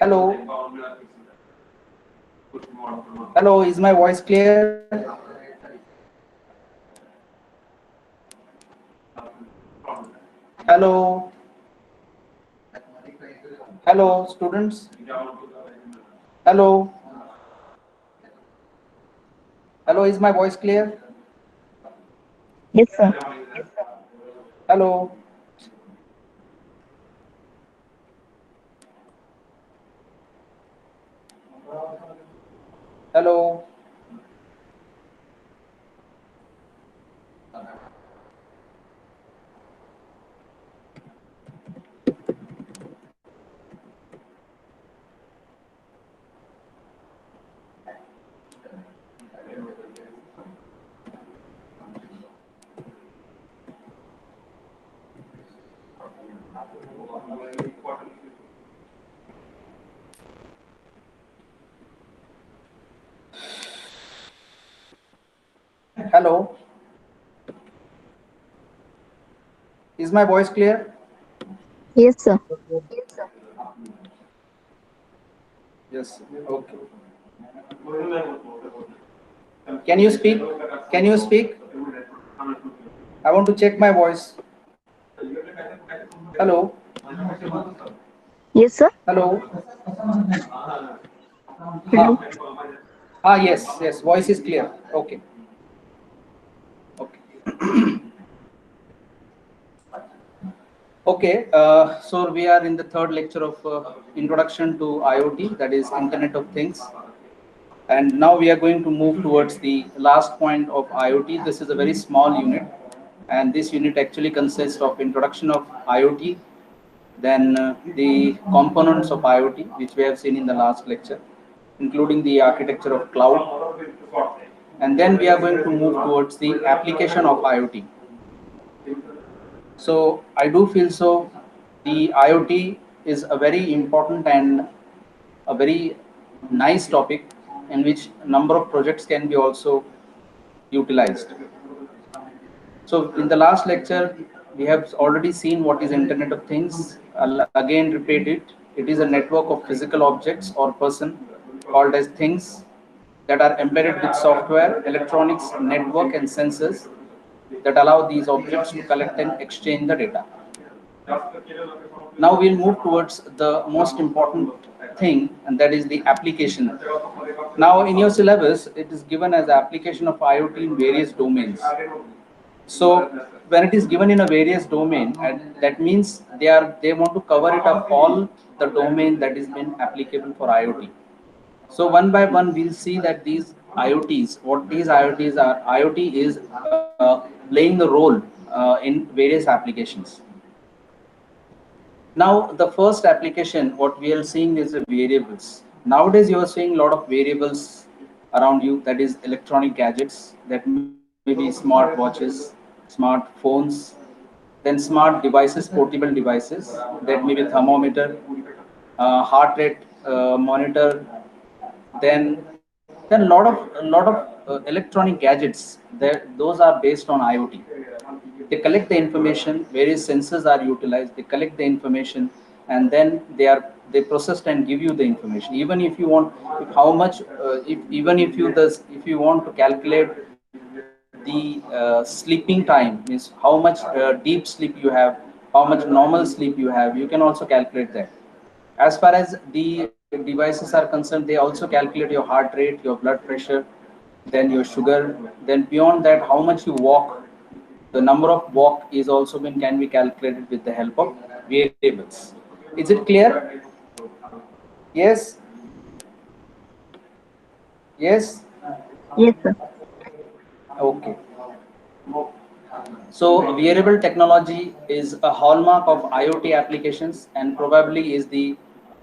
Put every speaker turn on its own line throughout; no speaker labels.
Hello. Hello, is my voice clear? Hello. Hello, students. Hello. Hello, is my voice clear?
Yes, sir.
Hello. Hello. Hello. Is my voice clear?
Yes, sir.
Yes. Okay. Can you speak? Can you speak? I want to check my voice. Hello.
Yes, sir.
Hello.
Hello.
Ha. Ah, yes. Yes. Voice is clear. Okay. Okay. Okay, so we are in the third lecture of Introduction to IoT, that is Internet of Things. And now we are going to move towards the last point of IoT. This is a very small unit, and this unit actually consists of introduction of IoT, then the components of IoT, which we have seen in the last lecture, including the architecture of cloud, and then we are going to move towards the application of IoT. So I do feel so. The IoT is a very important and a very nice topic in which a number of projects can be also utilized. So in the last lecture, we have already seen what is Internet of Things. I'll again repeat it. It is a network of physical objects or person called as things that are embedded with software, electronics, network and sensors that allow these objects to collect and exchange the data. Now we'll move towards the most important thing, and that is the application. Now in your syllabus, it is given as application of IoT in various domains. So when it is given in a various domain, and that means they want to cover it up all the domain that is been applicable for IoT. So one by one, we'll see that these IoTs, what these IoTs are. IoT is playing the role in various applications. Now, the first application, what we are seeing is the variables. Nowadays, you are seeing a lot of variables around you, that is electronic gadgets, that may be smart watches, smart phones, then smart devices, portable devices, that may be thermometer, heart rate monitor, then lot of electronic gadgets. Those are based on IoT. They collect the information, various sensors are utilized, they collect the information, and then they processed and give you the information. Even if you want, if how much if even if you the if you want to calculate the sleeping time, means how much deep sleep you have, how much normal sleep you have, you can also calculate that. As far as the devices are concerned, they also calculate your heart rate, your blood pressure, then your sugar, then beyond that how much you walk, the number of walk is also been can be calculated with the help of variables. Is it clear? Yes. Yes.
Yes, sir.
Okay. So wearable technology is a hallmark of IoT applications and probably is the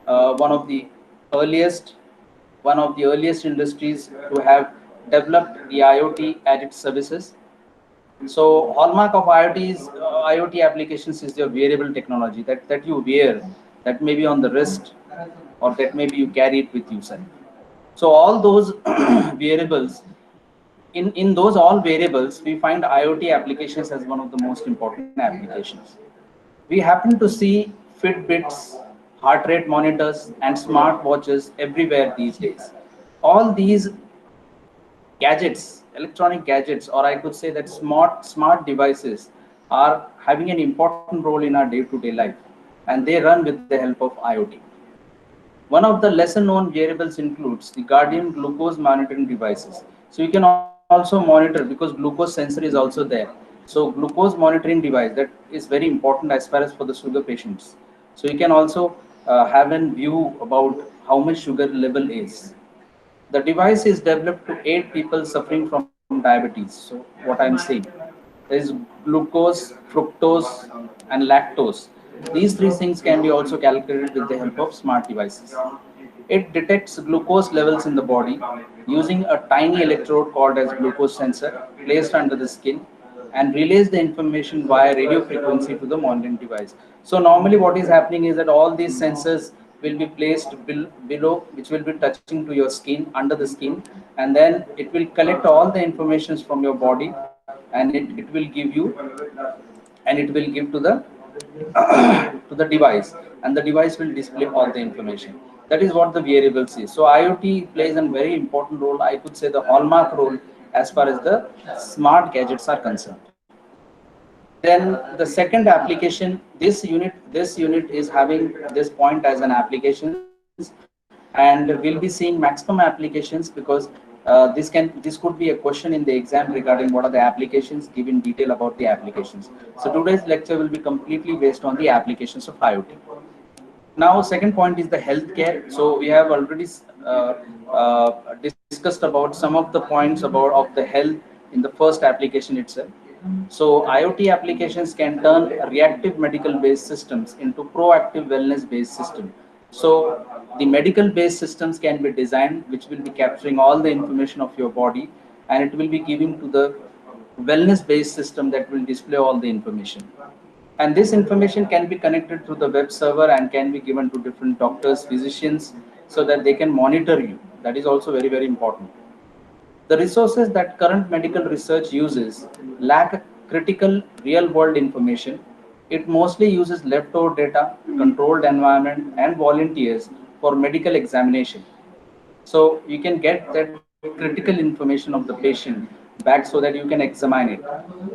one of the earliest industries to have developed the IoT at its services. So hallmark of IoT applications is your wearable technology that you wear, that may be on the wrist or that maybe you carry it with you, sir. So all those variables, in those all variables, we find IoT applications as one of the most important applications. We happen to see Fitbits, heart rate monitors, and smart watches everywhere these days. All these gadgets, electronic gadgets, or I could say that smart devices are having an important role in our day-to-day life, and they run with the help of IoT. One of the lesser known variables includes the Guardian glucose monitoring devices. So you can also monitor because glucose sensor is also there. So glucose monitoring device that is very important as far as for the sugar patients. So you can also have a view about how much sugar level is. The device is developed to aid people suffering from diabetes. So what I'm saying, there is glucose, fructose, and lactose. These three things can be also calculated with the help of smart devices. It detects glucose levels in the body using a tiny electrode called as glucose sensor placed under the skin and relays the information via radio frequency to the monitoring device. So normally what is happening is that all these sensors will be placed below, which will be touching to your skin, under the skin, and then it will collect all the informations from your body, and it will give you, and it will give to the to the device, and the device will display all the information. That is what the variables is. So IoT plays a very important role, I could say the hallmark role, as far as the smart gadgets are concerned. Then the second application, this unit is having this point as an applications, and we'll be seeing maximum applications because this could be a question in the exam regarding what are the applications, give in detail about the applications. So today's lecture will be completely based on the applications of IoT. Now second point is the healthcare. So we have already discussed about some of the points about of the health in the first application itself. So IoT applications can turn reactive medical based systems into proactive wellness based system. So the medical based systems can be designed which will be capturing all the information of your body, and it will be giving to the wellness based system that will display all the information. And this information can be connected through the web server and can be given to different doctors, physicians, so that they can monitor you. That is also very, very important. The resources that current medical research uses lack critical real world information. It mostly uses leftover data, controlled environment, and volunteers for medical examination. So you can get that critical information of the patient back so that you can examine it.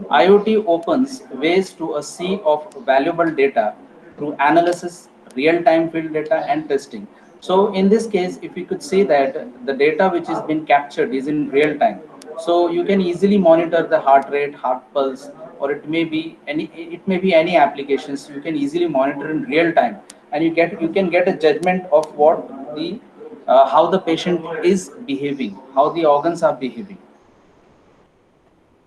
IoT opens ways to a sea of valuable data through analysis, real-time field data, and testing. So in this case, if you could say that the data which is being captured is in real time, so you can easily monitor the heart rate, heart pulse, or it may be any applications. You can easily monitor in real time, and you can get a judgment of what the how the patient is behaving, how the organs are behaving.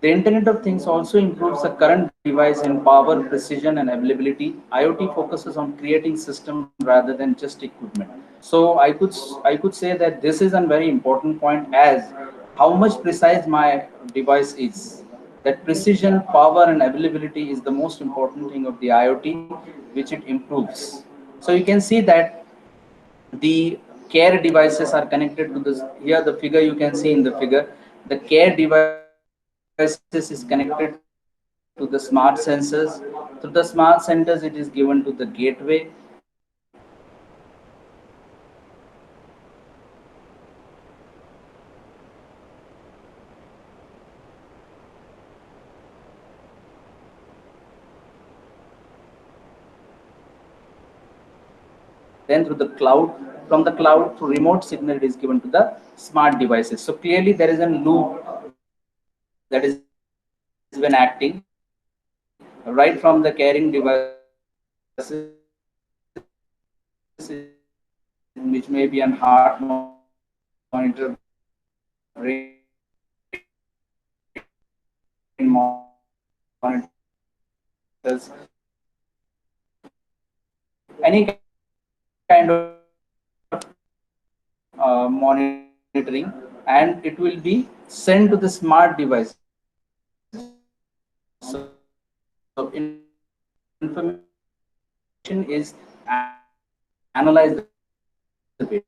The Internet of Things also improves the current device in power, precision, and availability. IoT focuses on creating system rather than just equipment. So I could say that this is a very important point, as how much precise my device is. That precision, power, and availability is the most important thing of the IoT, which it improves. So you can see that the care devices are connected to this. Here the figure you can see in the figure, the care devices is connected to the smart sensors. Through the smart sensors it is given to the gateway, and then through the gateway then through the cloud, from the cloud to remote signal it is given to the smart devices. So clearly there is a loop that has been acting right from the caring devices, which may be an heart monitor, brain monitors, any kind of monitoring, and it will be sent to the smart devices. So information is analyzed the patient,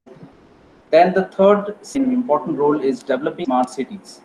then the third important role is developing smart cities.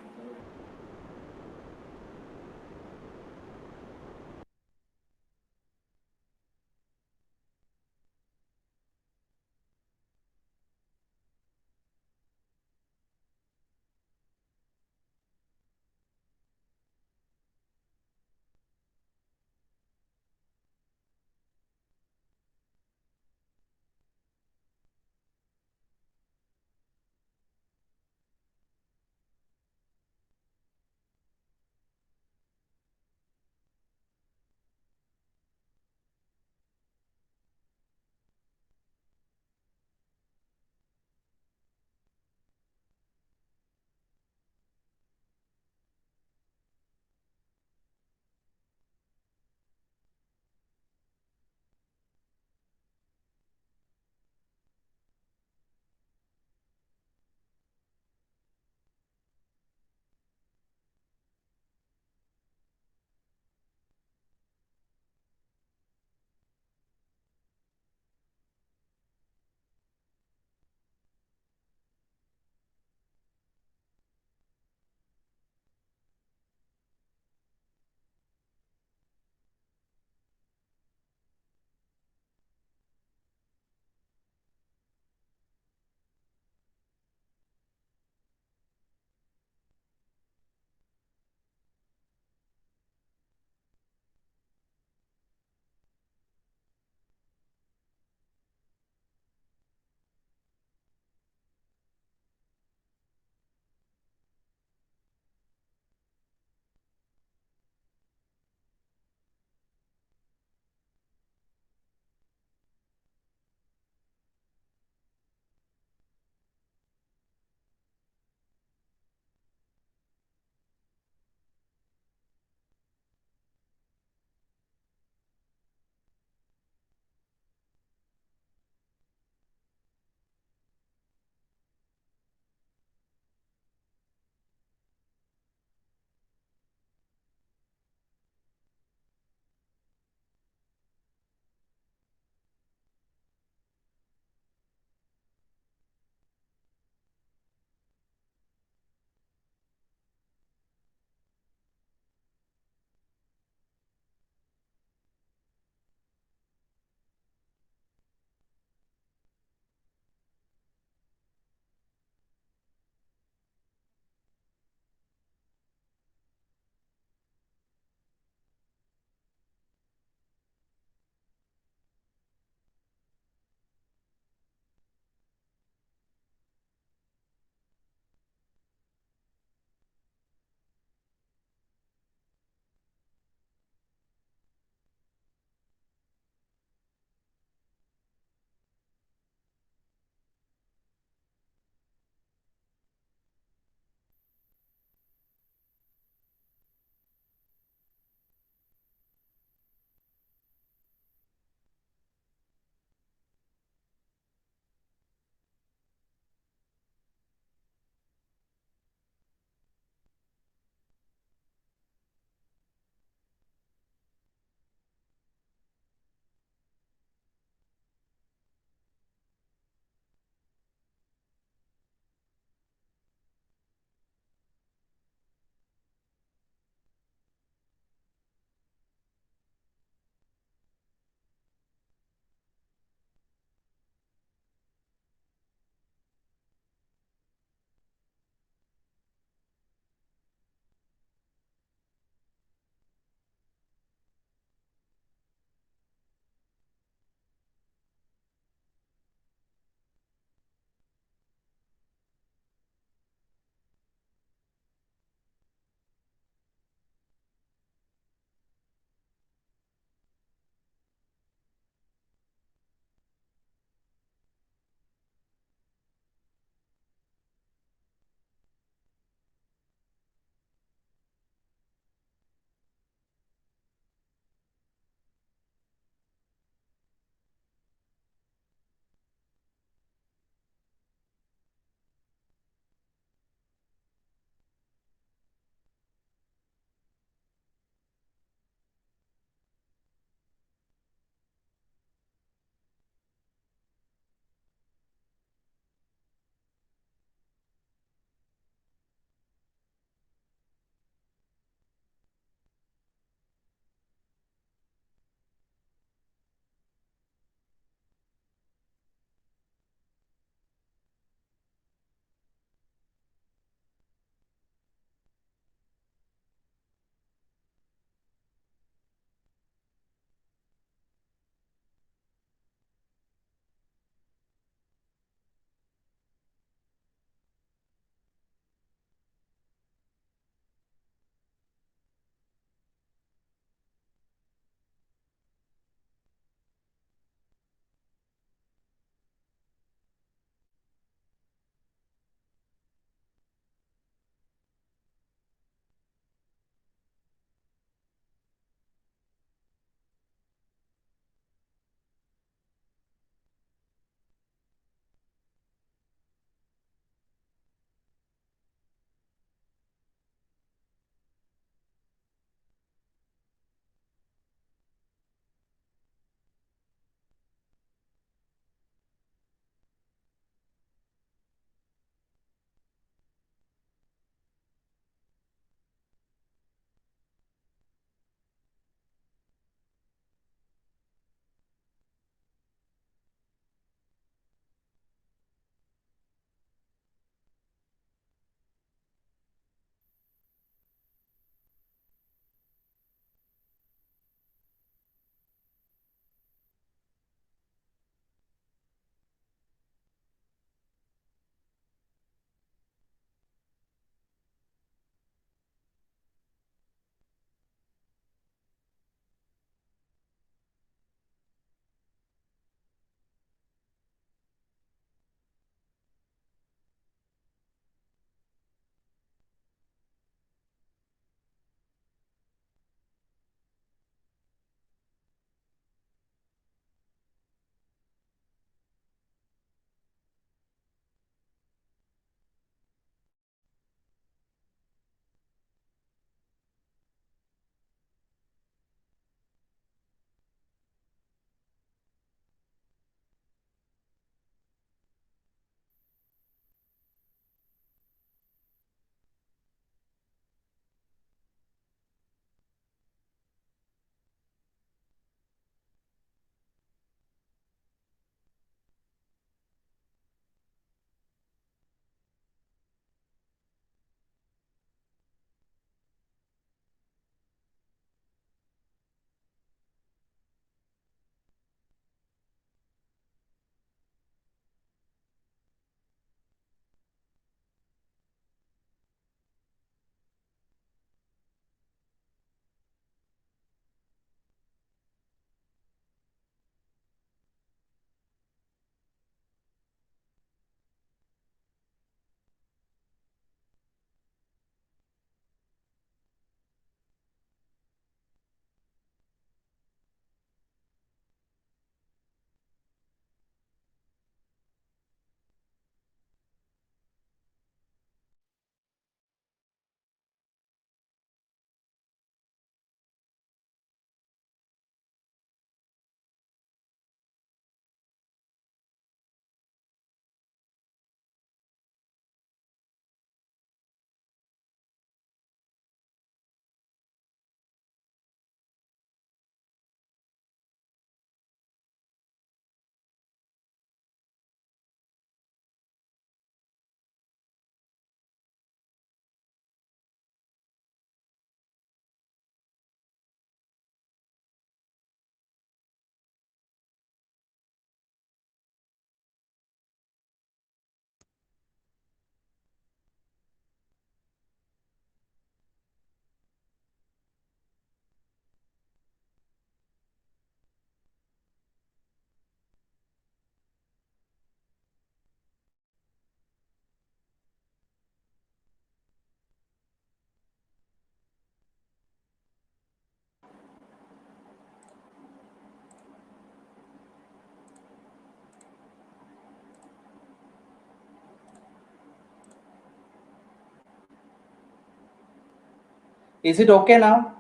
Is it okay now?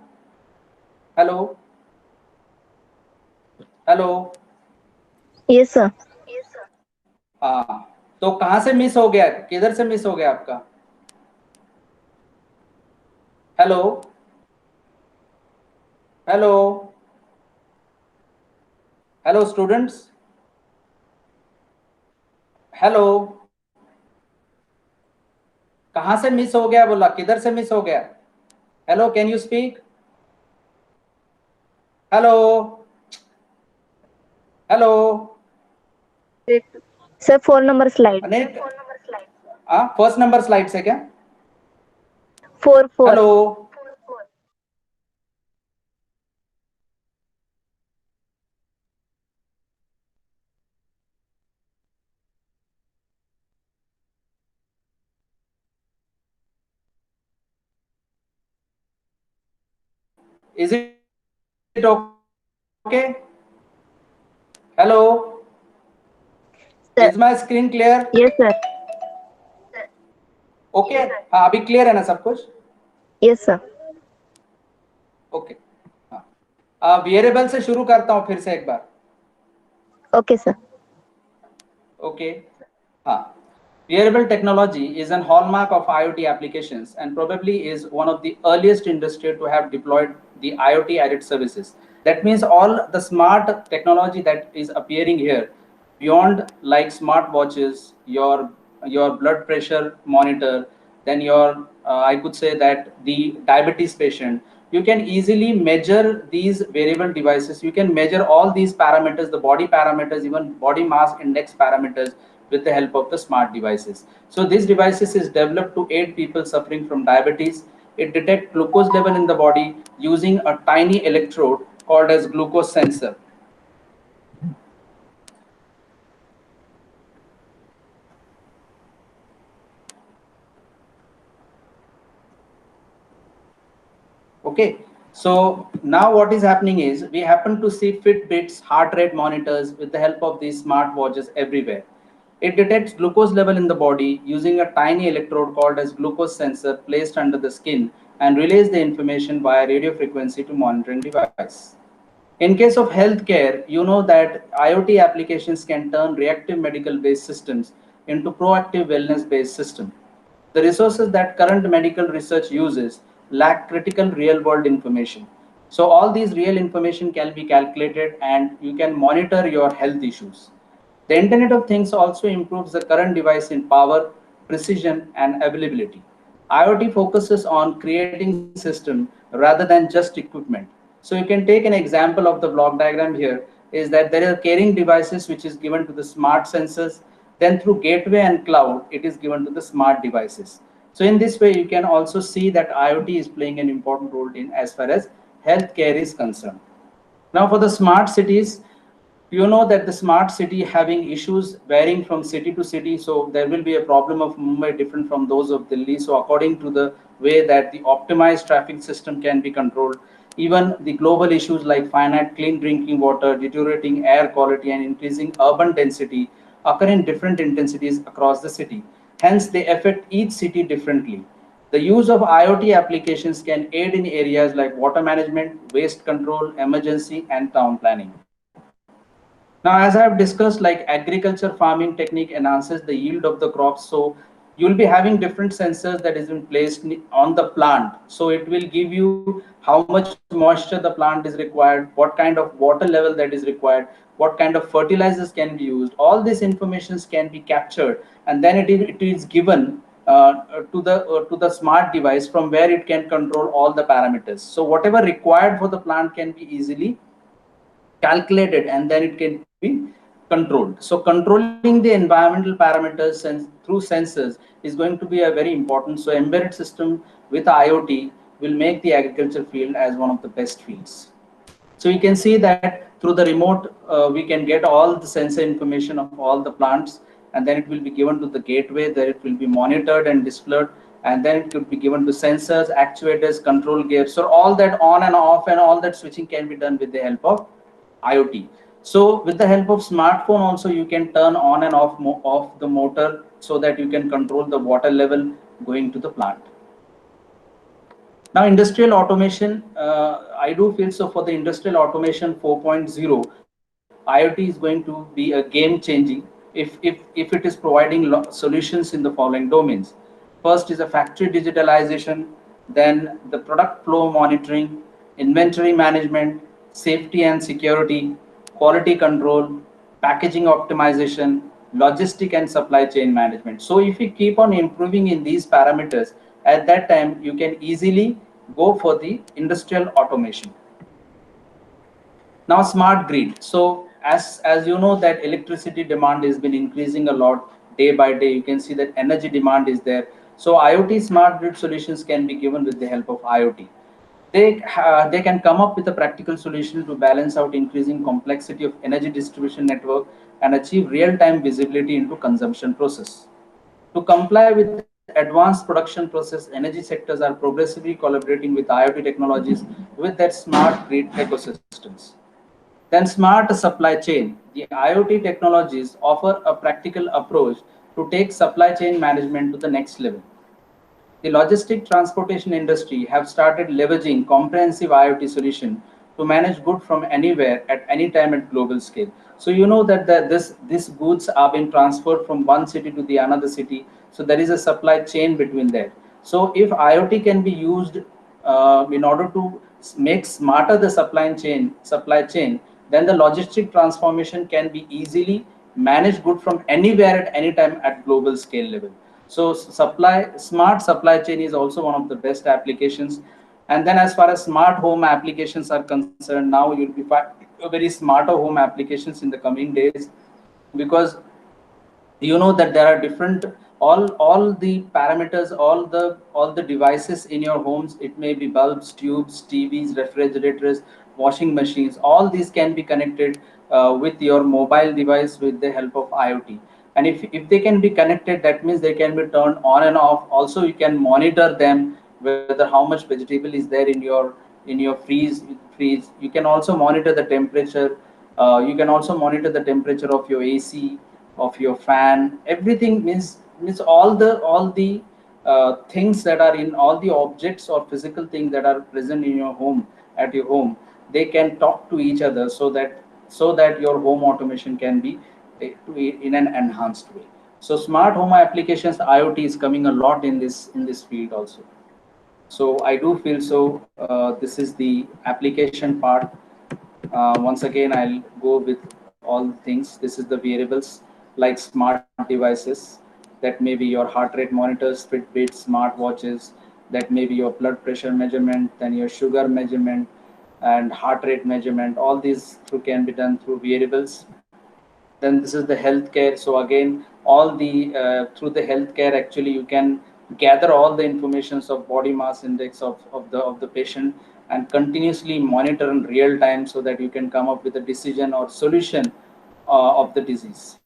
Hello? Hello?
Yes, sir.
हाँ, तो कहाँ से miss हो गया, किधर से miss हो गया आपका? Hello? Hello? Hello students? Hello? कहाँ से मिस हो गया बोला, किधर से मिस हो गया? Hello, can you speak? Hello? Hello?
Sir, 4 number slide.
अनेक, हाँ, फर्स्ट नंबर स्लाइड से क्या?
4.
Hello? Is it okay? Hello?
Sir.
Is my screen clear?
Yes, sir.
Okay? हाँ, अभी क्लियर है ना सब कुछ?
Yes, sir.
ओके, हाँ, वेरिएबल से शुरू करता हूँ फिर से एक बार.
Okay, sir.
Okay, हाँ. Wearable technology is an hallmark of IoT applications and probably is one of the earliest industry to have deployed the IoT added services. That means all the smart technology that is appearing here, beyond like smart watches, your blood pressure monitor, then your I could say that the diabetes patient, you can easily measure these wearable devices. You can measure all these parameters, the body parameters, even body mass index parameters, with the help of the smart devices. So these devices is developed to aid people suffering from diabetes. It detects glucose level in the body using a tiny electrode called as glucose sensor. Okay, so now what is happening is we happen to see Fitbits, heart rate monitors with the help of these smart watches everywhere. It detects glucose level in the body using a tiny electrode called as glucose sensor placed under the skin and relays the information via radio frequency to monitoring device. In case of healthcare, you know that IoT applications can turn reactive medical based systems into proactive wellness based systems. The resources that current medical research uses lack critical real world information. So all these real information can be calculated and you can monitor your health issues. The Internet of Things also improves the current device in power, precision, and availability. IoT focuses on creating system rather than just equipment. So you can take an example of the block diagram here is that there are carrying devices which is given to the smart sensors. Then through gateway and cloud, it is given to the smart devices. So in this way, you can also see that IoT is playing an important role in as far as healthcare is concerned. Now for the smart cities, you know that the smart city having issues varying from city to city, so there will be a problem of Mumbai different from those of Delhi. So according to the way that the optimized traffic system can be controlled, even the global issues like finite clean drinking water, deteriorating air quality, and increasing urban density occur in different intensities across the city. Hence, they affect each city differently. The use of IoT applications can aid in areas like water management, waste control, emergency, and town planning. Now, as I have discussed, like agriculture farming technique enhances the yield of the crops. So you'll be having different sensors that is been placed on the plant. So it will give you how much moisture the plant is required, what kind of water level that is required, what kind of fertilizers can be used. All these informations can be captured, and then it is given to the smart device from where it can control all the parameters. So whatever required for the plant can be easily calculated and then it can be controlled. So controlling the environmental parameters through sensors is going to be a very important. So embedded system with IoT will make the agriculture field as one of the best fields. So you can see that through the remote, we can get all the sensor information of all the plants, and then it will be given to the gateway. There it will be monitored and displayed, and then it could be given to sensors, actuators, control gears. So all that on and off and all that switching can be done with the help of IoT. So with the help of smartphone also you can turn on and off the motor so that you can control the water level going to the plant. Now, industrial automation, I do feel so for the industrial automation 4.0, IoT is going to be a game changing if it is providing solutions in the following domains. First is a factory digitalization, then the product flow monitoring, inventory management, safety and security, quality control, packaging optimization, logistic and supply chain management. So if you keep on improving in these parameters, at that time you can easily go for the industrial automation. Now, smart grid. So as you know that electricity demand has been increasing a lot day by day. You can see that energy demand is there. So IoT smart grid solutions can be given with the help of IoT. They can come up with a practical solution to balance out increasing complexity of energy distribution network and achieve real-time visibility into consumption process. To comply with advanced production process, energy sectors are progressively collaborating with IoT technologies with their smart grid ecosystems. Then smart supply chain. The IoT technologies offer a practical approach to take supply chain management to the next level. The logistic transportation industry have started leveraging comprehensive IoT solution to manage goods from anywhere at any time at global scale. So you know that this goods are being transferred from one city to the another city. So there is a supply chain between there. So if IoT can be used in order to make smarter the supply chain, then the logistic transformation can be easily managed good from anywhere at any time at global scale level. So smart supply chain is also one of the best applications. And then as far as smart home applications are concerned, now you'll be finding very smarter home applications in the coming days, because you know that there are different, all the parameters, all the devices in your homes. It may be bulbs, tubes, TVs, refrigerators, washing machines. All these can be connected with your mobile device with the help of IoT. And if they can be connected, that means they can be turned on and off. Also you can monitor them, whether how much vegetable is there in your freeze. You can also monitor the temperature. You can also monitor the temperature of your AC, of your fan. Everything means all the things that are in all the objects or physical things that are present in your home, at your home, they can talk to each other, so that your home automation can be in an enhanced way. So smart home applications, IoT is coming a lot in this field also. So I do feel so. This is the application part. Once again, I'll go with all things. This is the wearables like smart devices. That may be your heart rate monitors, Fitbit, smart watches. That may be your blood pressure measurement, then your sugar measurement and heart rate measurement. All these can be done through wearables. Then this is the healthcare. So again, all the through the healthcare, actually you can gather all the informations of body mass index of the patient and continuously monitor in real time, so that you can come up with a decision or solution of the disease.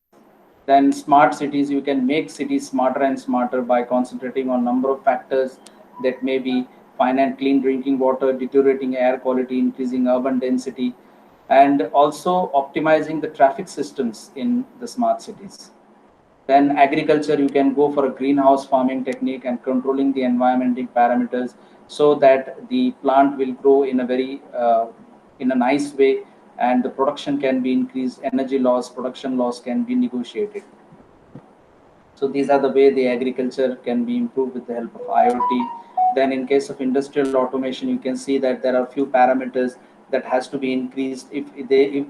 Then smart cities, you can make cities smarter and smarter by concentrating on number of factors. That may be finite clean drinking water, deteriorating air quality, increasing urban density, and also optimizing the traffic systems in the smart cities. Then agriculture, you can go for a greenhouse farming technique and controlling the environmental parameters, so that the plant will grow in a very in a nice way, and the production can be increased, energy loss, production loss can be negotiated. So these are the way the agriculture can be improved with the help of IoT. Then in case of industrial automation, you can see that there are few parameters that has to be increased. If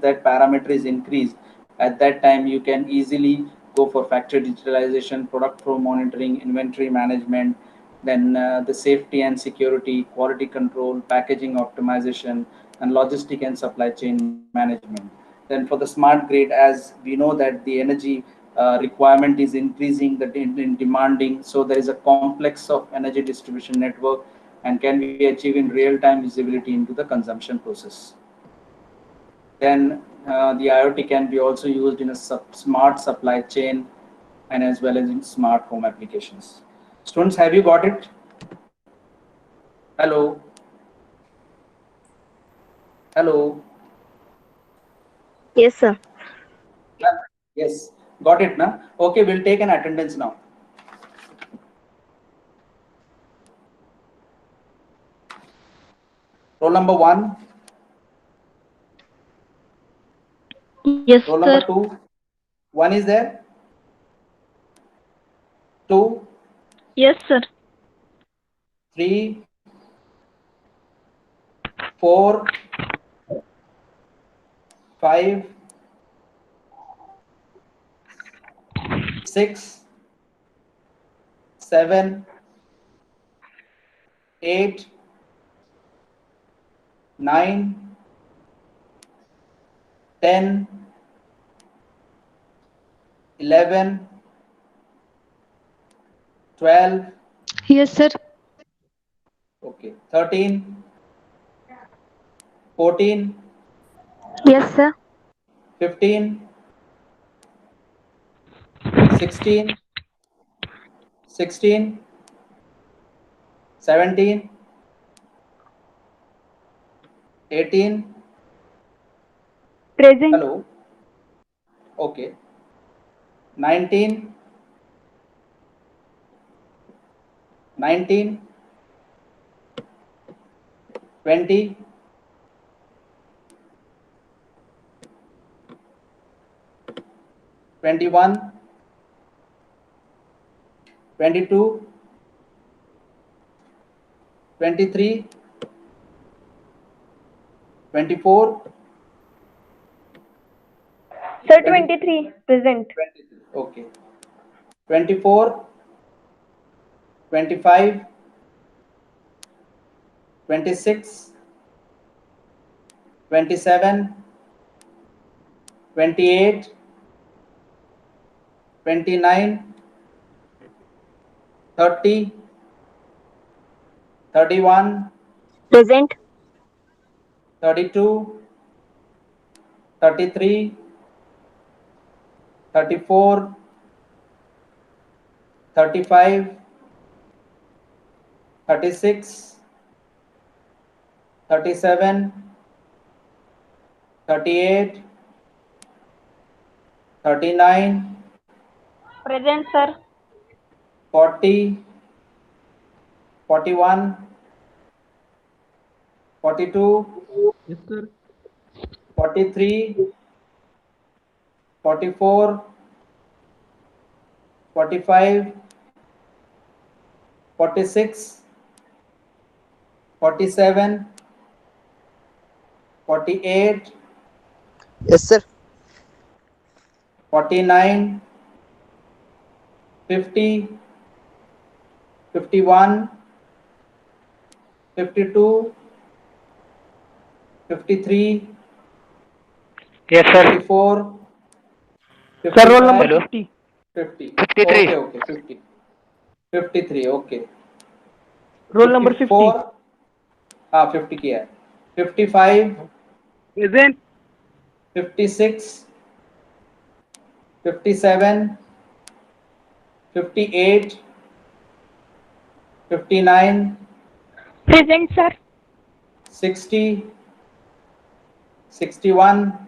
that parameter is increased, at that time you can easily go for factory digitalization, product flow monitoring, inventory management, then the safety and security, quality control, packaging optimization, and logistic and supply chain management. Then for the smart grid, as we know that the energy requirement is increasing, the demanding, so there is a complex of energy distribution network and can be achieved in real time visibility into the consumption process. Then the IoT can be also used in a smart supply chain and as well as in smart home applications. Students, have you got it? Hello? Hello?
Yes, sir.
Yes, got it, na? Okay, we'll take an attendance now. Roll number 1.
Yes,
Roll
sir.
number 2. 1 is there. 2,
Yes, sir.
3, 4, 5, 6, 7, 8, 9, 10, 11, 12,
Yes, sir.
okay, 13, 14,
Yes, sir.
15, 16, 16, 17, 18,
Present.
hello, okay, 19, 19, 20, 21, 22, 23, 24,
Sir,
20,
23. Present.
23, okay, 24, 25, 26, 27, 28, 29, 30, 31,
Present.
32, 33, 34, 35, 36, 37, 38, 39,
Present, sir.
40, 41, 42,
Yes, sir.
43, 44, 45, 46, 47, 48,
Yes, sir.
49, 50, 51, 52, 53,
Yes, sir.
54,
Sir, roll number
55,
50.
50.
53.
Okay, okay, 50. 53, okay.
Roll number 50.
54, 50 किया है. 55,
Present.
56, 57, 58, 59,
Present, sir.
60, 61,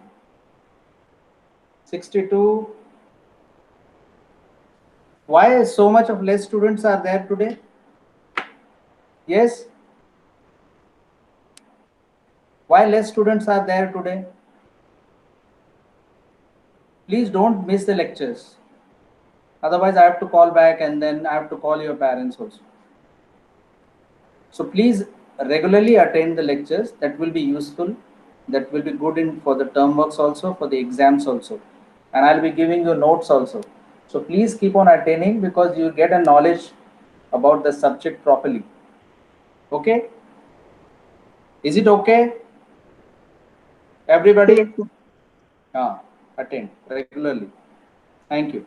62. Why so much of less students are there today? Yes? Why less students are there today? Please don't miss the lectures. Otherwise, I have to call back and then I have to call your parents also. So please regularly attend the lectures. That will be useful. That will be good in for the term works also, for the exams also. And I'll be giving you notes also. So please keep on attending because you get a knowledge about the subject properly. Okay? Is it okay? Everybody?
Yes, sir.
Attend regularly. Thank you.